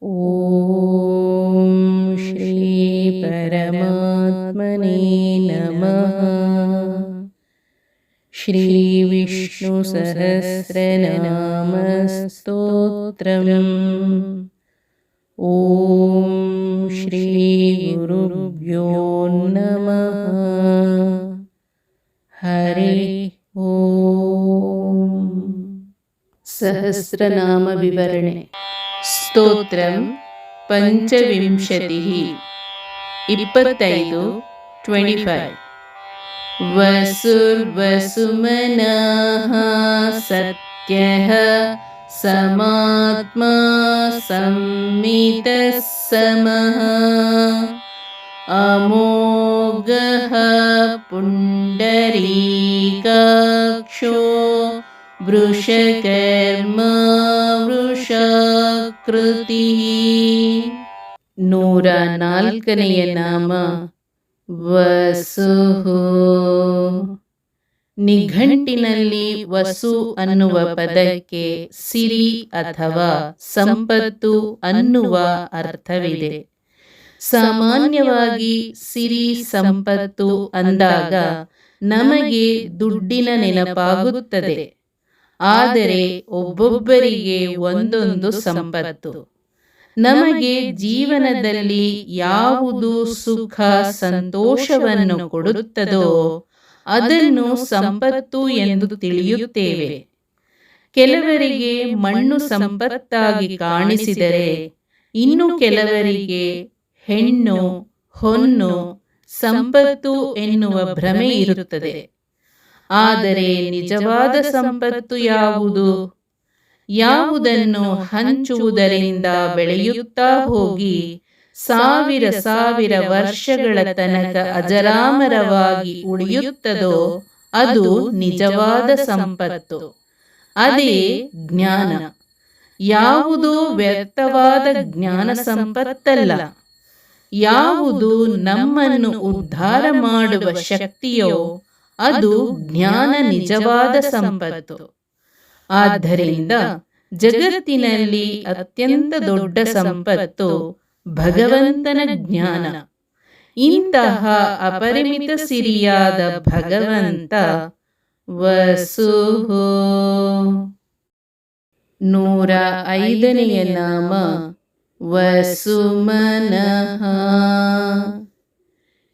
ಓಂ ಶ್ರೀ ಪರಮಾತ್ಮನೇ ನಮಃ. ಶ್ರೀ ವಿಷ್ಣು ಸಹಸ್ರನಾಮ ಸ್ತೋತ್ರಂ. ಓಂ ಶ್ರೀ ಗುರುಭ್ಯೋ ನಮಃ. ಹರಿ ಓಂ. ಸಹಸ್ರನಾಮ ವಿವರಣೆ. ಸ್ತೋತ್ರಂ ಪಂಚವಿಂಶತಿಃ 25 25. ವಸುರ್ವಸುಮನಃ ಸತ್ಯಃ ಸಮಾತ್ಮಾ ಸಂಮಿತಃ ಸಮಃ ಅಮೋಘಃ ಪುಂಡರೀಕಾಕ್ಷೋ ವೃಷಕರ್ಮ ವೃಷಾಕೃತಿಃ. 104ನೆಯ ನಾಮ ವಸುಃ. ನಿಘಂಟಿನಲ್ಲಿ ವಸು ಅನ್ನುವ ಪದಕ್ಕೆ ಸಿರಿ ಅಥವಾ ಸಂಪತ್ತು ಅನ್ನುವ ಅರ್ಥವಿದೆ. ಸಾಮಾನ್ಯವಾಗಿ ಸಿರಿ ಸಂಪತ್ತು ಅಂದಾಗ ನಮಗೆ ದುಡ್ಡಿನ ನೆನಪಾಗುತ್ತದೆ. ಆದರೆ ಒಬ್ಬೊಬ್ಬರಿಗೆ ಒಂದೊಂದು ಸಂಪತ್ತು. ನಮಗೆ ಜೀವನದಲ್ಲಿ ಯಾವುದು ಸುಖ ಸಂತೋಷವನ್ನು ಕೊಡುತ್ತದೋ ಅದನ್ನು ಸಂಪತ್ತು ಎಂದು ತಿಳಿಯುತ್ತೇವೆ. ಕೆಲವರಿಗೆ ಮಣ್ಣು ಸಂಪತ್ತಾಗಿ ಕಾಣಿಸಿದರೆ, ಇನ್ನು ಕೆಲವರಿಗೆ ಹೆಣ್ಣು ಹೊನ್ನು ಸಂಪತ್ತು ಎನ್ನುವ ಭ್ರಮೆ ಇರುತ್ತದೆ. ಆದರೆ ನಿಜವಾದ ಸಂಪತ್ತು ಯಾವುದು? ಯಾವುದನ್ನು ಹಂಚುವುದರಿಂದ ಬೆಳೆಯುತ್ತಾ ಹೋಗಿ ಸಾವಿರ ಸಾವಿರ ವರ್ಷಗಳ ತನಕ ಅಜರಾಮರವಾಗಿ ಉಳಿಯುತ್ತದೋ ಅದು ನಿಜವಾದ ಸಂಪತ್ತು. ಅದೇ ಜ್ಞಾನ. ಯಾವುದೋ ವ್ಯರ್ಥವಾದ ಜ್ಞಾನ ಸಂಪತ್ತಲ್ಲ. ಯಾವುದು ನಮ್ಮನ್ನು ಉದ್ಧಾರ ಮಾಡುವ ಶಕ್ತಿಯೋ ಅದು ಜ್ಞಾನ ನಿಜವಾದ ಸಂಪತ್ತು. ಆದ್ದರಿಂದ ಜಗತ್ತಿನಲ್ಲಿ ಅತ್ಯಂತ ದೊಡ್ಡ ಸಂಪತ್ತು ಭಗವಂತನ ಜ್ಞಾನ. ಇಂತಹ ಅಪರಿಮಿತ ಸಿರಿಯಾದ ಭಗವಂತ ವಸುಃ. 105ನೆಯ ನಾಮ ವಸುಮನಃ.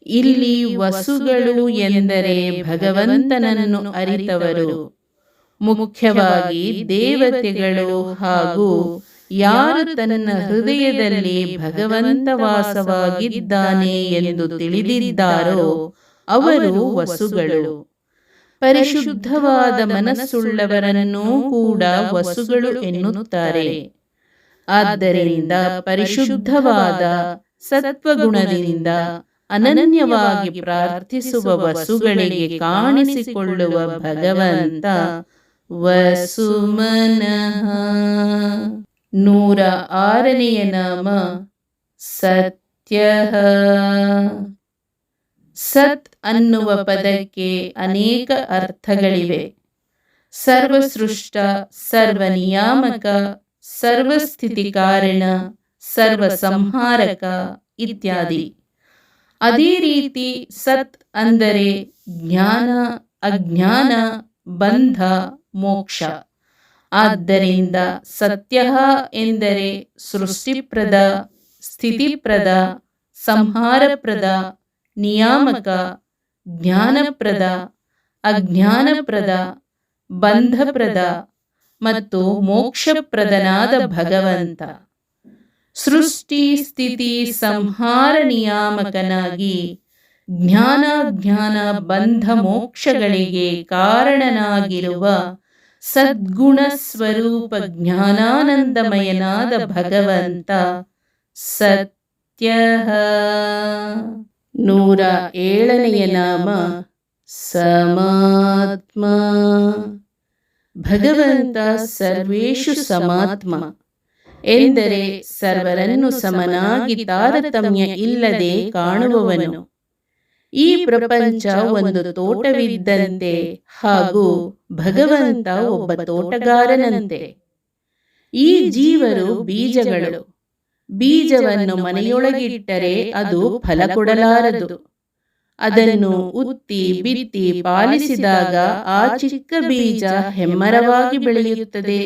ಇಲ್ಲಿ ವಸುಗಳು ಎಂದರೆ ಭಗವಂತನನ್ನು ಅರಿತವರು, ಮುಖ್ಯವಾಗಿ ದೇವತೆಗಳು ಹಾಗೂ ಯಾರು ತನ್ನ ಹೃದಯದಲ್ಲಿ ಭಗವಂತ ವಾಸವಾಗಿದ್ದಾನೆ ಎಂದು ತಿಳಿದಿದ್ದಾರೋ ಅವರು ವಸುಗಳು. ಪರಿಶುದ್ಧವಾದ ಮನಸ್ಸುಳ್ಳವರನ್ನೂ ಕೂಡ ವಸುಗಳು ಎನ್ನುತ್ತಾರೆ. ಆದ್ದರಿಂದ ಪರಿಶುದ್ಧವಾದ ಸತ್ವಗುಣದಿಂದ ಅನನ್ಯವಾಗಿ ಪ್ರಾರ್ಥಿಸುವ ವಸುಗಳಿಗೆ ಕಾಣಿಸಿಕೊಳ್ಳುವ ಭಗವಂತ ವಸುಮನಃ. 106ನೆಯ ನಾಮ ಸತ್ಯಃ. ಸತ್ ಅನ್ನುವ ಪದಕ್ಕೆ ಅನೇಕ ಅರ್ಥಗಳಿವೆ. ಸರ್ವಸೃಷ್ಟ, ಸರ್ವನಿಯಾಮಕ, ಸರ್ವಸ್ಥಿತಿ ಕಾರಣ, ಸರ್ವಸಂಹಾರಕ ಇತ್ಯಾದಿ. ಅದೇ ರೀತಿ ಸತ್ ಅಂದರೆ ಜ್ಞಾನ, ಅಜ್ಞಾನ, ಬಂಧ, ಮೋಕ್ಷ. ಆದ್ದರಿಂದ ಸತ್ಯ ಎಂದರೆ ಸೃಷ್ಟಿಪ್ರದ, ಸ್ಥಿತಿಪ್ರದ, ಸಂಹಾರಪ್ರದ, ನಿಯಾಮಕ, ಜ್ಞಾನಪ್ರದ, ಅಜ್ಞಾನಪ್ರದ, ಬಂಧಪ್ರದ ಮತ್ತು ಮೋಕ್ಷಪ್ರದನಾದ ಭಗವಂತ. ಸೃಷ್ಟಿ ಸ್ಥಿತಿ ಸಂಹಾರ ನಿಯಾಮಕನಾಗಿ ಜ್ಞಾನ ಬಂಧ ಮೋಕ್ಷಗಳಿಗೆ ಕಾರಣನಾಗಿರುವ ಸದ್ಗುಣ ಸ್ವರೂಪ ಜ್ಞಾನಾನಂದಮಯನಾದ ಭಗವಂತ ಸತ್ಯಃ. 107ನೆಯ ನಾಮ ಸಮಾತ್ಮ. ಭಗವಂತ ಸರ್ವೇಷು ಸಮಾತ್ಮ ಎಂದರೆ ಸರ್ವರನ್ನು ಸಮನಾಗಿ ತಾರತಮ್ಯ ಇಲ್ಲದೆ ಕಾಣುವವನು. ಈ ಪ್ರಪಂಚ ಒಂದು ತೋಟವಿದ್ದಂತೆ ಹಾಗೂ ಭಗವಂತ ಒಬ್ಬ ತೋಟಗಾರನಂತೆ. ಈ ಜೀವರು ಬೀಜಗಳು. ಬೀಜವನ್ನು ಮನೆಯೊಳಗಿಟ್ಟರೆ ಅದು ಫಲ ಕೊಡಲಾರದು. ಅದನ್ನು ಉತ್ತಿ ಬಿತ್ತಿ ಪಾಲಿಸಿದಾಗ ಆ ಚಿಕ್ಕ ಬೀಜ ಹೆಮ್ಮರವಾಗಿ ಬೆಳೆಯುತ್ತದೆ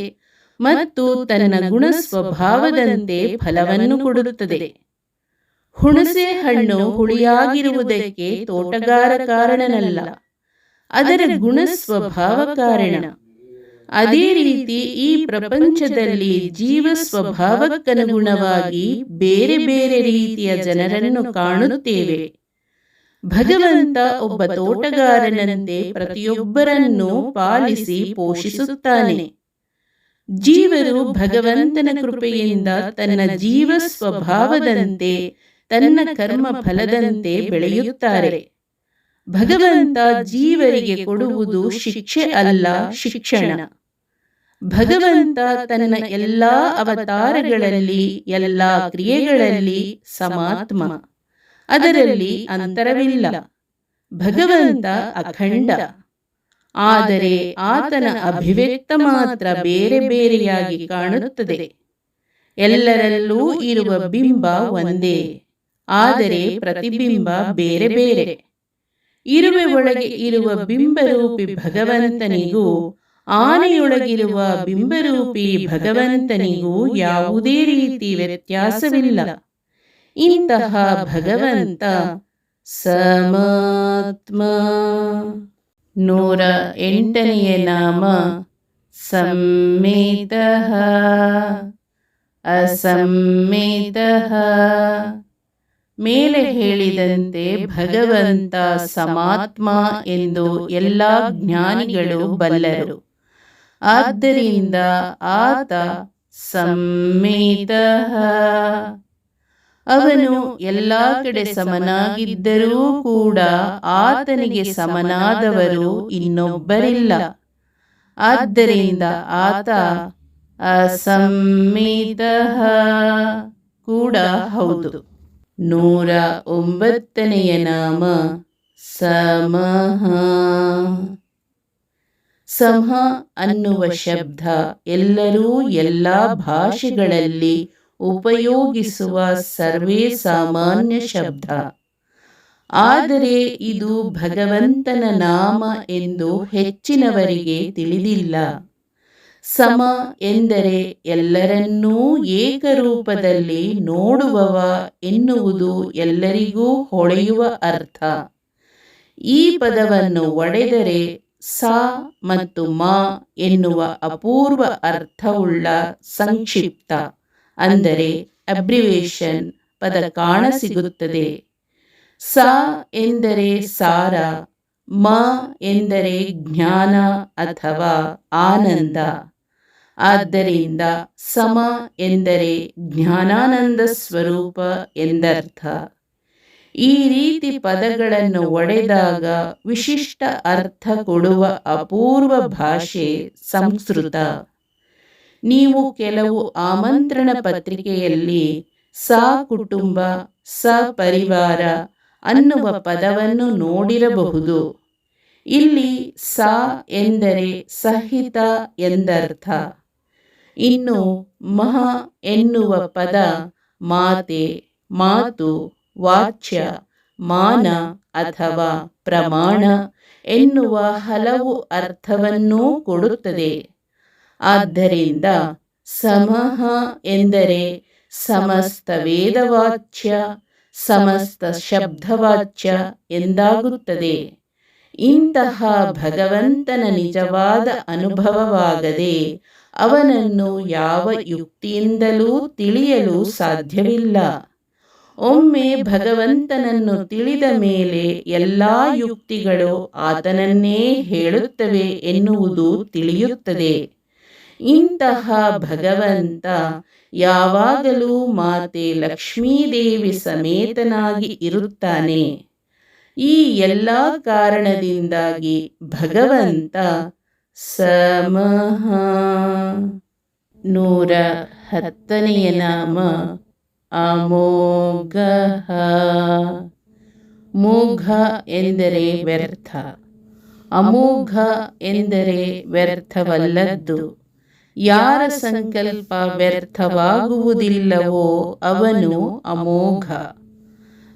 ಮತ್ತು ತನ್ನ ಗುಣ ಸ್ವಭಾವದಂತೆ ಫಲವನ್ನು ಕೊಡುತ್ತದೆ. ಹುಣಸೆ ಹಣ್ಣು ಹುಳಿಯಾಗಿರುವುದಕ್ಕೆ ತೋಟಗಾರ ಕಾರಣನಲ್ಲ, ಅದರ ಗುಣ ಸ್ವಭಾವ ಕಾರಣ. ಅದೇ ರೀತಿ ಈ ಪ್ರಪಂಚದಲ್ಲಿ ಜೀವ ಸ್ವಭಾವಕ್ಕನುಗುಣವಾಗಿ ಬೇರೆ ಬೇರೆ ರೀತಿಯ ಜನರನ್ನು ಕಾಣುತ್ತೇವೆ. ಭಗವಂತ ಒಬ್ಬ ತೋಟಗಾರನಂತೆ ಪ್ರತಿಯೊಬ್ಬರನ್ನೂ ಪಾಲಿಸಿ ಪೋಷಿಸುತ್ತಾನೆ. ಜೀವರು ಭಗವಂತನ ಕೃಪೆಯಿಂದ ತನ್ನ ಜೀವ ಸ್ವಭಾವದಂತೆ ತನ್ನ ಕರ್ಮ ಫಲದಂತೆ ಬೆಳೆಯುತ್ತಾರೆ. ಭಗವಂತ ಜೀವರಿಗೆ ಕೊಡುವುದು ಶಿಕ್ಷೆ ಅಲ್ಲ, ಶಿಕ್ಷಣ. ಭಗವಂತ ತನ್ನ ಎಲ್ಲಾ ಅವತಾರಗಳಲ್ಲಿ ಎಲ್ಲಾ ಕ್ರಿಯೆಗಳಲ್ಲಿ ಸಮಾತ್ಮ, ಅದರಲ್ಲಿ ಅಂತರವಿಲ್ಲ. ಭಗವಂತ ಅಖಂಡ, ಆದರೆ ಆತನ ಅಭಿವ್ಯಕ್ತ ಮಾತ್ರ ಬೇರೆ ಬೇರೆಯಾಗಿ ಕಾಣುತ್ತದೆ. ಎಲ್ಲರಲ್ಲೂ ಇರುವ ಬಿಂಬ ಒಂದೇ, ಆದರೆ ಪ್ರತಿಬಿಂಬ ಬೇರೆ ಬೇರೆ. ಇರುವೆ ಒಳಗೆ ಇರುವ ಬಿಂಬರೂಪಿ ಭಗವಂತನಿಗೂ ಆನೆಯೊಳಗಿರುವ ಬಿಂಬರೂಪಿ ಭಗವಂತನಿಗೂ ಯಾವುದೇ ರೀತಿ ವ್ಯತ್ಯಾಸವಿಲ್ಲ. ಇಂತಹ ಭಗವಂತ ಸಮಾತ್ಮ. 108ನೆಯ ನಾಮ ಸಂಮೇತಃ ಅಸಂಮೇತಃ. ಮೇಲೆ ಹೇಳಿದಂತೆ ಭಗವಂತ ಸಮಾತ್ಮ ಎಂದು ಎಲ್ಲ ಜ್ಞಾನಿಗಳು ಬಲ್ಲರು. ಆದ್ದರಿಂದ ಆತ ಸಂಮೇತಃ. ಅವನು ಎಲ್ಲ ಕಡೆ ಸಮನಾಗಿದ್ದರೂ ಕೂಡ ಆತನಿಗೆ ಸಮನಾದವರು ಇನ್ನೊಬ್ಬರಿಲ್ಲ. ಆದ್ದರಿಂದ ಆತ ಅಸಂಮೇತಃ ಕೂಡ ಹೌದು. 109ನೆಯ ನಾಮ ಸಮಃ. ಸಮ ಅನ್ನುವ ಶಬ್ದ ಎಲ್ಲರೂ ಎಲ್ಲ ಭಾಷೆಗಳಲ್ಲಿ ಉಪಯೋಗಿಸುವ ಸರ್ವೇ ಸಾಮಾನ್ಯ ಶಬ್ದ. ಆದರೆ ಇದು ಭಗವಂತನ ನಾಮ ಎಂದು ಹೆಚ್ಚಿನವರಿಗೆ ತಿಳಿದಿಲ್ಲ. ಸಮ ಎಂದರೆ ಎಲ್ಲರನ್ನೂ ಏಕರೂಪದಲ್ಲಿ ನೋಡುವವ ಎನ್ನುವುದು ಎಲ್ಲರಿಗೂ ಹೊಳೆಯುವ ಅರ್ಥ. ಈ ಪದವನ್ನು ಒಡೆದರೆ ಸ ಮತ್ತು ಮ ಎನ್ನುವ ಅಪೂರ್ವ ಅರ್ಥವುಳ್ಳ ಸಂಕ್ಷಿಪ್ತ ಅಂದರೆ ಅಬ್ರಿವೇಶನ್ ಪದ ಕಾಣಸಿಗುತ್ತದೆ. ಸ ಎಂದರೆ ಸಾರ, ಮ ಎಂದರೆ ಜ್ಞಾನ ಅಥವಾ ಆನಂದ. ಆದ್ದರಿಂದ ಸಮ ಎಂದರೆ ಜ್ಞಾನಾನಂದ ಸ್ವರೂಪ ಎಂದರ್ಥ. ಈ ರೀತಿ ಪದಗಳನ್ನು ಒಡೆದಾಗ ವಿಶಿಷ್ಟ ಅರ್ಥ ಕೊಡುವ ಅಪೂರ್ವ ಭಾಷೆ ಸಂಸ್ಕೃತ. ನೀವು ಕೆಲವು ಆಮಂತ್ರಣ ಪತ್ರಿಕೆಯಲ್ಲಿ ಸ ಕುಟುಂಬ, ಸ ಪರಿವಾರ ಅನ್ನುವ ಪದವನ್ನು ನೋಡಿರಬಹುದು. ಇಲ್ಲಿ ಸ ಎಂದರೆ ಸಹಿತ ಎಂದರ್ಥ. ಇನ್ನು ಮಹ ಎನ್ನುವ ಪದ ಮಾತೆ, ಮಾತು, ವಾಚ್ಯ, ಮಾನ ಅಥವಾ ಪ್ರಮಾಣ ಎನ್ನುವ ಹಲವು ಅರ್ಥವನ್ನೂ ಕೊಡುತ್ತದೆ. ಆದ್ದರಿಂದ ಸಮಃ ಎಂದರೆ ಸಮಸ್ತ ವೇದವಾಚ್ಯ, ಸಮಸ್ತ ಶಬ್ದವಾಚ್ಯ ಎಂದಾಗುತ್ತದೆ. ಇಂತಹ ಭಗವಂತನ ನಿಜವಾದ ಅನುಭವವಾಗದೆ ಅವನನ್ನು ಯಾವ ಯುಕ್ತಿಯಿಂದಲೂ ತಿಳಿಯಲು ಸಾಧ್ಯವಿಲ್ಲ. ಒಮ್ಮೆ ಭಗವಂತನನ್ನು ತಿಳಿದ ಮೇಲೆ ಎಲ್ಲ ಯುಕ್ತಿಗಳು ಆತನನ್ನೇ ಹೇಳುತ್ತವೆ ಎನ್ನುವುದು ತಿಳಿಯುತ್ತದೆ. ಇಂತಹ ಭಗವಂತ ಯಾವಾಗಲೂ ಮಾತೆ ಲಕ್ಷ್ಮೀದೇವಿ ಸಮೇತನಾಗಿ ಇರುತ್ತಾನೆ. ಈ ಎಲ್ಲ ಕಾರಣದಿಂದಾಗಿ ಭಗವಂತ ಸಮಃ. 110ನೆಯ ನಾಮ ಅಮೋಘಃ. ಮೋಘ ಎಂದರೆ ವ್ಯರ್ಥ, ಅಮೋಘ ಎಂದರೆ ವ್ಯರ್ಥವಲ್ಲದ್ದು. ಯಾರ ಸಂಕಲ್ಪ ವ್ಯರ್ಥವಾಗುವುದಿಲ್ಲವೋ ಅವನು ಅಮೋಘ.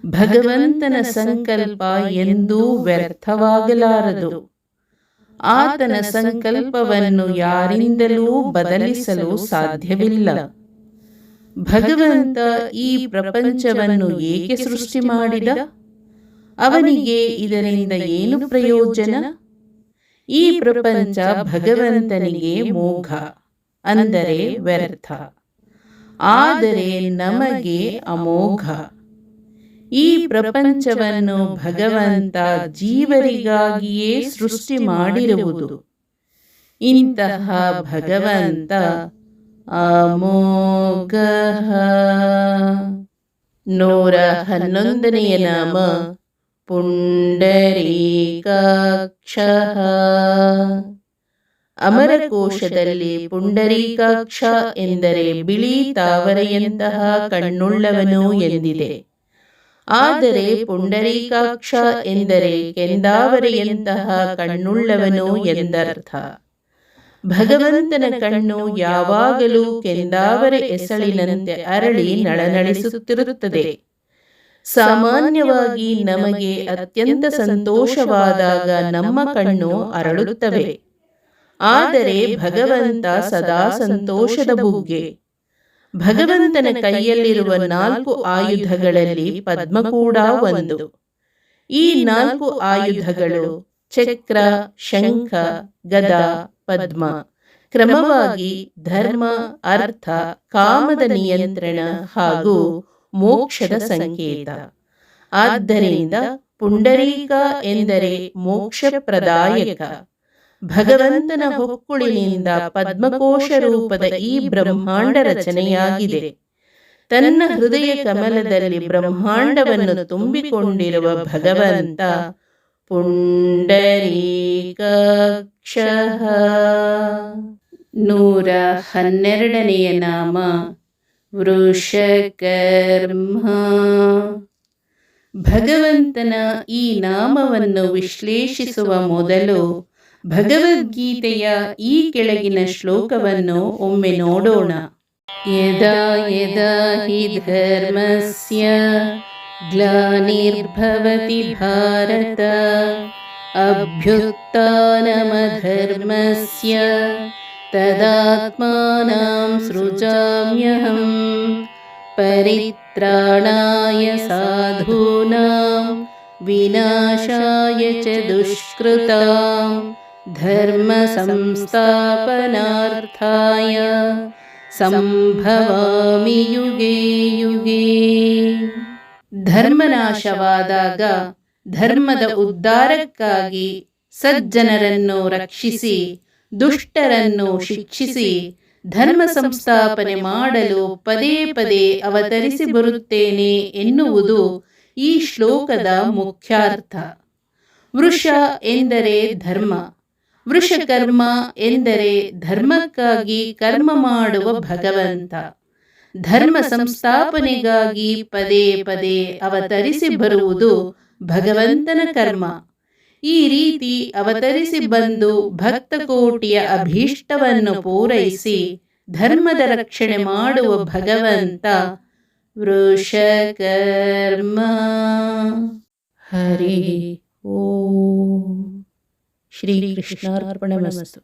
ಭಗವಂತನ ಸಂಕಲ್ಪ ಎಂದೂ ವ್ಯರ್ಥವಾಗಲಾರದು. ಆತನ ಸಂಕಲ್ಪವನ್ನು ಯಾರಿಂದಲೂ ಬದಲಿಸಲು ಸಾಧ್ಯವಿಲ್ಲ. ಭಗವಂತ ಈ ಪ್ರಪಂಚವನ್ನು ಏಕೆ ಸೃಷ್ಟಿ ಮಾಡಿದ? ಅವನಿಗೆ ಇದರಿಂದ ಏನು ಪ್ರಯೋಜನ? ಈ ಪ್ರಪಂಚ ಭಗವಂತನಿಗೆ ಮೋಘ, ಅಂದರೆ ವ್ಯರ್ಥ. ಆದರೆ ನಮಗೆ ಅಮೋಘ. ಈ ಪ್ರಪಂಚವನ್ನು ಭಗವಂತ ಜೀವರಿಗಾಗಿಯೇ ಸೃಷ್ಟಿ ಮಾಡಿರುವುದು. ಇಂತಹ ಭಗವಂತ ಅಮೋಘ. 111ನೇ ನಾಮ ಪುಂಡರೀಕಾಕ್ಷ. ಅಮರಕೋಶದಲ್ಲಿ ಪುಂಡರೀಕಾಕ್ಷ ಎಂದರೆ ಬಿಳಿ ತಾವರೆಯಂತಹ ಕಣ್ಣುಳ್ಳವನು ಎಂದಿದೆ. ಆದರೆ ಪುಂಡರೀಕಾಕ್ಷ ಎಂದರೆ ಕೆಂದಾವರೆಯಂತಹ ಕಣ್ಣುಳ್ಳವನು ಎಂದರ್ಥ. ಭಗವಂತನ ಕಣ್ಣು ಯಾವಾಗಲೂ ಕೆಂದಾವರೆ ಎಸಳಿನಂತೆ ಅರಳಿ ನಳನಳಿಸುತ್ತಿರುತ್ತದೆ. ಸಾಮಾನ್ಯವಾಗಿ ನಮಗೆ ಅತ್ಯಂತ ಸಂತೋಷವಾದಾಗ ನಮ್ಮ ಕಣ್ಣು ಅರಳುತ್ತವೆ. ಆದರೆ ಭಗವಂತ ಸದಾ ಸಂತೋಷದ ಬುಗ್ಗೆ. ಭಗವಂತನ ಕೈಯಲ್ಲಿರುವ 4 ಆಯುಧಗಳಲ್ಲಿ ಪದ್ಮ ಕೂಡ ಒಂದು. ಈ 4 ಆಯುಧಗಳು ಚಕ್ರ, ಶಂಖ, ಗದ, ಪದ್ಮ ಕ್ರಮವಾಗಿ ಧರ್ಮ, ಅರ್ಥ, ಕಾಮದ ನಿಯಂತ್ರಣ ಹಾಗೂ ಮೋಕ್ಷದ ಸಂಕೇತ. ಆದ್ದರಿಂದ ಪುಂಡರೀಕ ಎಂದರೆ ಮೋಕ್ಷಪ್ರದಾಯಕ. ಭಗವಂತನ ಹೊಕ್ಕುಳಿನಿಂದ ಪದ್ಮಕೋಶ ರೂಪದ ಈ ಬ್ರಹ್ಮಾಂಡ ರಚನೆಯಾಗಿದೆ. ತನ್ನ ಹೃದಯ ಕಮಲದಲ್ಲಿ ಬ್ರಹ್ಮಾಂಡವನ್ನು ತುಂಬಿಕೊಂಡಿರುವ ಭಗವಂತ ಪುಂಡರೀಕಾಕ್ಷ. 112ನೇ ನಾಮ ವೃಷಕರ್ಮ. ಭಗವಂತನ ಈ ನಾಮವನ್ನು ವಿಶ್ಲೇಷಿಸುವ ಮೊದಲು ಭಗವದ್ಗೀತೆಯ ಈ ಕೆಳಗಿನ ಶ್ಲೋಕವನ್ನು ಒಮ್ಮೆ ನೋಡೋಣ. ಯದಾ ಯದಾ ಹಿ ಧರ್ಮಸ್ಯ ಗ್ಲಾನಿರ್ಭವತಿ ಭಾರತ ಅಭ್ಯುತ್ಥಾನಮಧರ್ಮಸ್ಯ ತದಾತ್ಮಾನಾಂ ಸೃಜಾಮ್ಯಹಂ ಪರಿತ್ರಾಣಾಯ ಸಾಧೂನಾಂ ವಿನಾಶಾಯ ಚ ದುಷ್ಕೃತಾಂ ಧರ್ಮ ಸಂಸ್ಥಾಪನಾರ್ಥಾಯ ಸಂಭವಾಮಿ ಯುಗೇ ಯುಗೇ. ಧರ್ಮನಾಶವಾದಾಗ ಧರ್ಮದ ಉದ್ಧಾರಕ್ಕಾಗಿ ಸಜ್ಜನರನ್ನು ರಕ್ಷಿಸಿ ದುಷ್ಟರನ್ನು ಶಿಕ್ಷಿಸಿ ಧರ್ಮ ಸಂಸ್ಥಾಪನೆ ಮಾಡಲು ಪದೇ ಪದೇ ಅವತರಿಸಿ ಬರುತ್ತೇನೆ ಎನ್ನುವುದು ಈ ಶ್ಲೋಕದ ಮುಖ್ಯಾರ್ಥ. ವೃಷ ಎಂದರೆ ಧರ್ಮ, ವೃಷಕರ್ಮ ಎಂದರೆ ಧರ್ಮಕ್ಕಾಗಿ ಕರ್ಮ ಮಾಡುವ ಭಗವಂತ. ಧರ್ಮ ಸಂಸ್ಥಾಪನೆಗಾಗಿ ಪದೇ ಪದೇ ಅವತರಿಸಿ ಬರುವುದು ಭಗವಂತನ ಕರ್ಮ. ಈ ರೀತಿ ಅವತರಿಸಿ ಬಂದು ಭಕ್ತಕೋಟಿಯ ಅಭೀಷ್ಟವನ್ನು ಪೂರೈಸಿ ಧರ್ಮದ ರಕ್ಷಣೆ ಮಾಡುವ ಭಗವಂತ ವೃಷಕರ್ಮ. ಹರಿ ಓಂ. ಶ್ರೀ ಕೃಷ್ಣಾರ್ಪಣಮಸ್ತು.